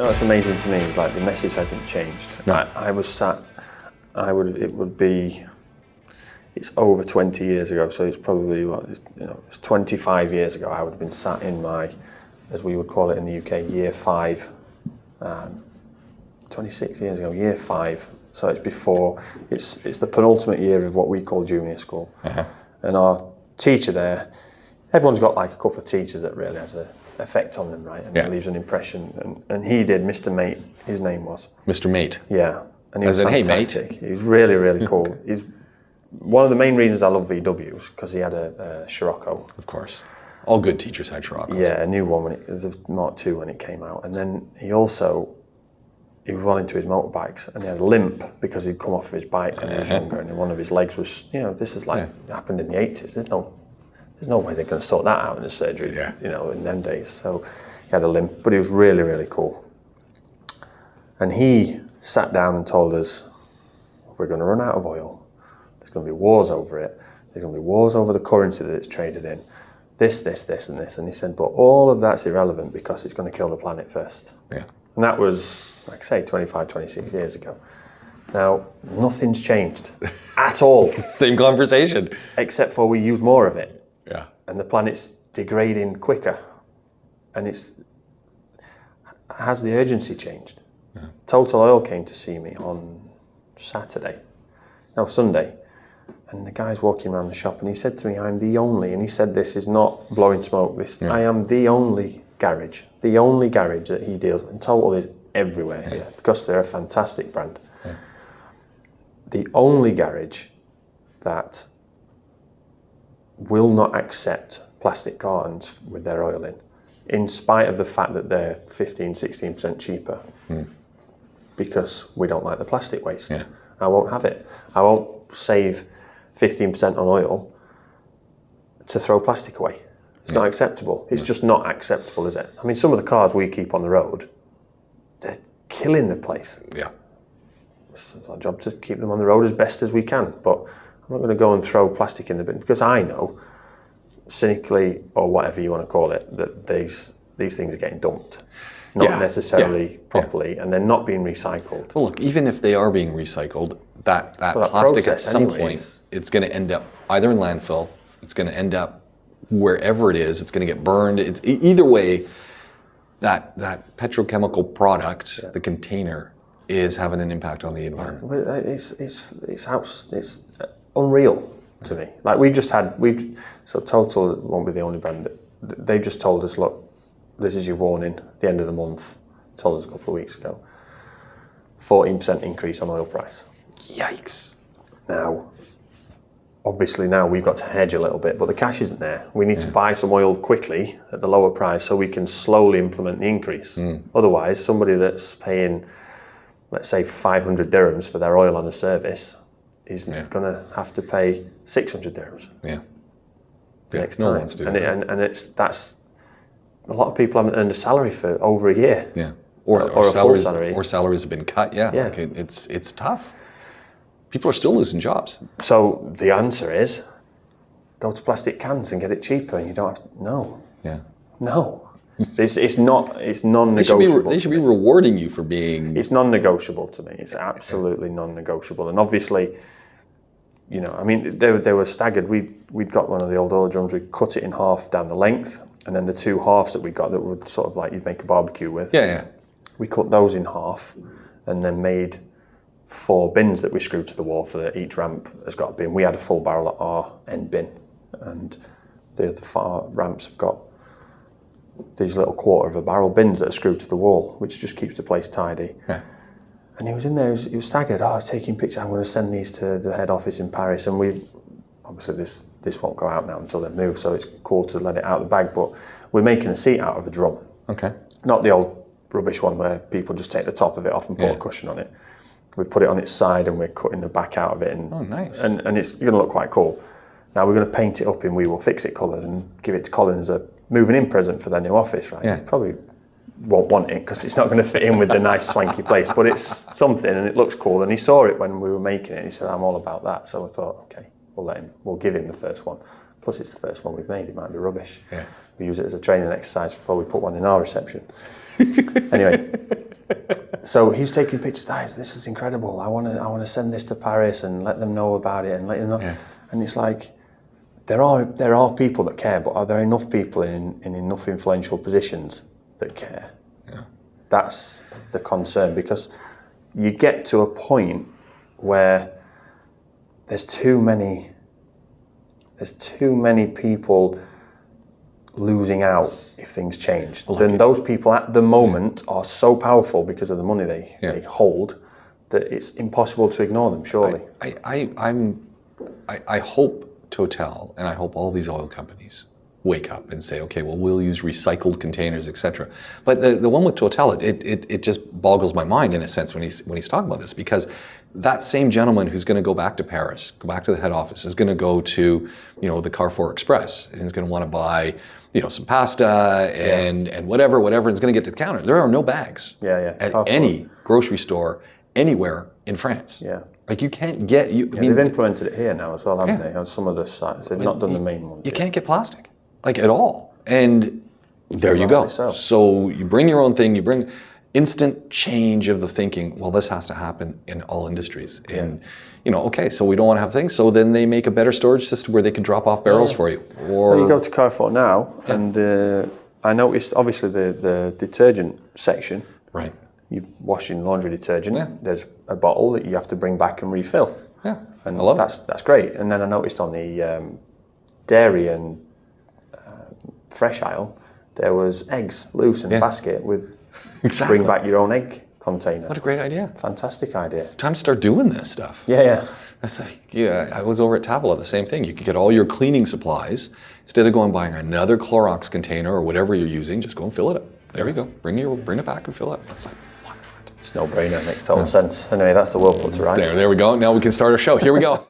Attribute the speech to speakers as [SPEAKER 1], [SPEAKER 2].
[SPEAKER 1] know, it's amazing to me. Like the message hasn't changed.
[SPEAKER 2] No.
[SPEAKER 1] I was sat. It would be. It's over 20 years ago, so it's probably it's 25 years ago. I would have been sat in my, as we would call it in the UK, year 5. 26 years ago, year 5. So it's before. It's the penultimate year of what we call junior school, and our teacher there. Everyone's got like a couple of teachers that really has an effect on them, right? And leaves an impression. And he did. Mr. Mate, his name was.
[SPEAKER 2] Mr. Mate.
[SPEAKER 1] Yeah, and he was
[SPEAKER 2] Hey
[SPEAKER 1] fantastic.
[SPEAKER 2] mate.
[SPEAKER 1] He was really, really cool. Okay. He's one of the main reasons I love VWs because he had a Scirocco.
[SPEAKER 2] Of course, all good teachers had Scirocco's.
[SPEAKER 1] Yeah, a new one the Mark II when it came out, and then he was well into his motorbikes, and he had a limp because he'd come off of his bike when he was younger, and one of his legs was, this is like happened in the 80s. There's no way they're going to sort that out in the surgery, in them days. So he had a limp, but he was really, really cool. And he sat down and told us, we're going to run out of oil. There's going to be wars over it. There's going to be wars over the currency that it's traded in. This, and this. And he said, but all of that's irrelevant because it's going to kill the planet first. Yeah. And that was, like I say, 25, 26 years ago. Now, nothing's changed at all.
[SPEAKER 2] Same conversation.
[SPEAKER 1] Except for we use more of it.
[SPEAKER 2] Yeah.
[SPEAKER 1] And the planet's degrading quicker. And has the urgency changed? Yeah. Total Oil came to see me on Sunday. And the guy's walking around the shop and he said to me, I'm the only, and he said this is not blowing smoke, I am the only garage that he deals with. And Total is everywhere here because they're a fantastic brand. Yeah. The only garage that will not accept plastic cartons with their oil in spite of the fact that they're 15-16% cheaper, because we don't like the plastic waste. Yeah. I won't have it. I won't save 15% on oil to throw plastic away. It's not acceptable. It's just not acceptable, is it? I mean, some of the cars we keep on the road, they're killing the place. Yeah. It's our job to keep them on the road as best as we can, but I'm not going to go and throw plastic in the bin because I know, cynically or whatever you want to call it, that these things are getting dumped, not necessarily properly, and they're not being recycled.
[SPEAKER 2] Well, look, even if they are being recycled, that plastic at some point, it's going to end up either in landfill, it's going to end up wherever it is, it's going to get burned. It's either way, that petrochemical product, the container, is having an impact on the environment.
[SPEAKER 1] It's unreal to me. Like so Total won't be the only brand that they just told us, look, this is your warning. The end of the month, told us a couple of weeks ago, 14% increase on oil price.
[SPEAKER 2] Yikes!
[SPEAKER 1] Now, obviously now we've got to hedge a little bit, but the cash isn't there. We need to buy some oil quickly at the lower price so we can slowly implement the increase. Otherwise, somebody that's paying, let's say, 500 dirhams for their oil on a service is going to have to pay 600 dirhams. Next time.
[SPEAKER 2] No one wants to do that.
[SPEAKER 1] And that's a lot of people haven't earned a salary for over a year.
[SPEAKER 2] Yeah. Or
[SPEAKER 1] a full salary.
[SPEAKER 2] Or salaries have been cut. Yeah. Like it's tough. People are still losing jobs.
[SPEAKER 1] So the answer is, go to plastic cans and get it cheaper, and you don't have to. No. Yeah. No. It's non-negotiable.
[SPEAKER 2] They should be rewarding you for being.
[SPEAKER 1] It's non-negotiable to me. It's absolutely non-negotiable. And obviously, I mean, they were staggered. We'd got one of the old oil drums. We cut it in half down the length, and then the two halves that we got that would sort of like you'd make a barbecue with. Yeah. We cut those in half, and then made 4 bins that we screwed to the wall for each ramp has got a bin. We had a full barrel at our end bin, and the other 4 ramps have got these little 1/4 of a barrel bins that are screwed to the wall, which just keeps the place tidy. Yeah. And he was in there, he was staggered. I was taking pictures. I'm going to send these to the head office in Paris, and obviously this won't go out now until they've moved, so it's cool to let it out of the bag. But we're making a seat out of a drum. Okay. Not the old rubbish one where people just take the top of it off and put a cushion on it. We've put it on its side and we're cutting the back out of it.
[SPEAKER 2] Nice.
[SPEAKER 1] And it's going to look quite cool. Now we're going to paint it up in We Will Fix It colours and give it to Colin as a moving in present for their new office, right? Yeah. He probably won't want it because it's not going to fit in with the nice swanky place, but it's something and it looks cool. And he saw it when we were making it. He said, I'm all about that. So I thought, okay, we'll give him the first one. Plus it's the first one we've made. It might be rubbish. Yeah. We use it as a training exercise before we put one in our reception. Anyway. So he's taking pictures. Guys, this is incredible. I want to send this to Paris and let them know about it and let them know. Yeah. And it's like, there are people that care, but are there enough people in enough influential positions that care? Yeah. That's the concern, because you get to a point where there's too many people losing out if things change. Then those people at the moment are so powerful because of the money they hold that it's impossible to ignore them, surely.
[SPEAKER 2] I hope Total, and I hope all these oil companies wake up and say, okay, well, we'll use recycled containers, etc. But the one with Total, it just boggles my mind in a sense when he's talking about this, because that same gentleman who's going to go back to Paris, go back to the head office, is going to go to, the Carrefour Express, and he's going to want to buy, some pasta and whatever, and he's going to get to the counter. There are no bags at Carrefour. Any grocery store anywhere in France.
[SPEAKER 1] Yeah.
[SPEAKER 2] Like you can't get
[SPEAKER 1] they've implemented it here now as well, haven't they? On some of the sites, they've not done the main ones.
[SPEAKER 2] You can't get plastic, like at all. And there you go. So you bring your own thing. You bring instant change of the thinking. Well, this has to happen in all industries. And okay, so we don't want to have things. So then they make a better storage system where they can drop off barrels for you. Or
[SPEAKER 1] you go to Carrefour now, and I noticed obviously the detergent section.
[SPEAKER 2] Right.
[SPEAKER 1] You're washing laundry detergent. Yeah. There's a bottle that you have to bring back and refill.
[SPEAKER 2] Yeah,
[SPEAKER 1] and
[SPEAKER 2] I love
[SPEAKER 1] that's great. And then I noticed on the dairy and fresh aisle, there was eggs loose in a basket with bring back your own egg container.
[SPEAKER 2] What a great idea!
[SPEAKER 1] Fantastic idea.
[SPEAKER 2] It's time to start doing this stuff.
[SPEAKER 1] Yeah.
[SPEAKER 2] That's I was over at Tabla, the same thing. You could get all your cleaning supplies instead of going and buying another Clorox container or whatever you're using. Just go and fill it up. There we go. Bring it back and fill it. It's like,
[SPEAKER 1] it's no brainer. Makes total sense. Anyway, that's the world put to rights.
[SPEAKER 2] There we go. Now we can start our show. Here we go.